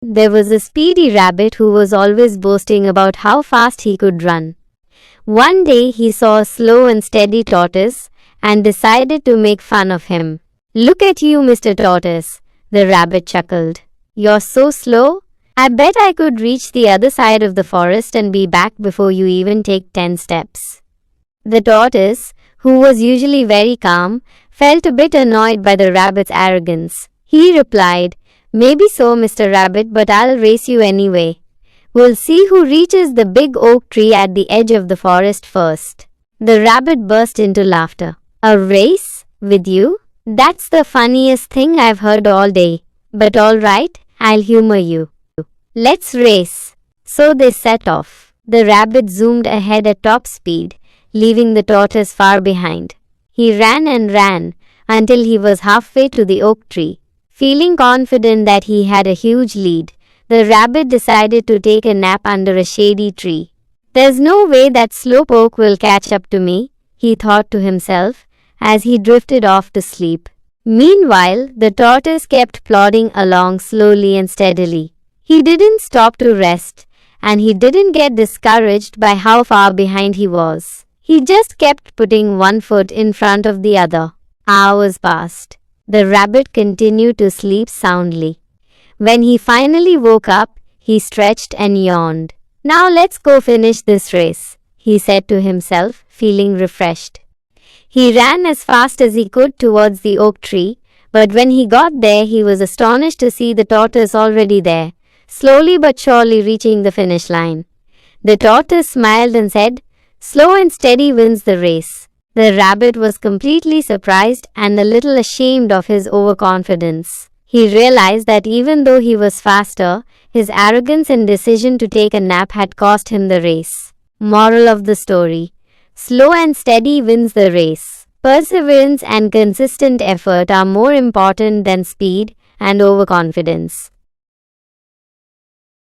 There was a speedy rabbit who was always boasting about how fast he could run. One day he saw a slow and steady tortoise and decided to make fun of him. "Look at you, Mr. Tortoise," the rabbit chuckled. "You're so slow. I bet I could reach the other side of the forest and be back before you even take 10 steps. The tortoise, who was usually very calm, felt a bit annoyed by the rabbit's arrogance. He replied, "Maybe so, Mr. Rabbit, but I'll race you anyway. We'll see who reaches the big oak tree at the edge of the forest first." The rabbit burst into laughter. "A race? With you? That's the funniest thing I've heard all day. But all right, I'll humor you. Let's race." So they set off. The rabbit zoomed ahead at top speed, leaving the tortoise far behind. He ran and ran until he was halfway to the oak tree. Feeling confident that he had a huge lead, the rabbit decided to take a nap under a shady tree. "There's no way that slowpoke will catch up to me," he thought to himself as he drifted off to sleep. Meanwhile, the tortoise kept plodding along slowly and steadily. He didn't stop to rest, and he didn't get discouraged by how far behind he was. He just kept putting one foot in front of the other. Hours passed. The rabbit continued to sleep soundly. When he finally woke up, he stretched and yawned. "Now let's go finish this race," he said to himself, feeling refreshed. He ran as fast as he could towards the oak tree, but when he got there, he was astonished to see the tortoise already there, slowly but surely reaching the finish line. The tortoise smiled and said, "Slow and steady wins the race." The rabbit was completely surprised and a little ashamed of his overconfidence. He realized that even though he was faster, his arrogance and decision to take a nap had cost him the race. Moral of the story: slow and steady wins the race. Perseverance and consistent effort are more important than speed and overconfidence.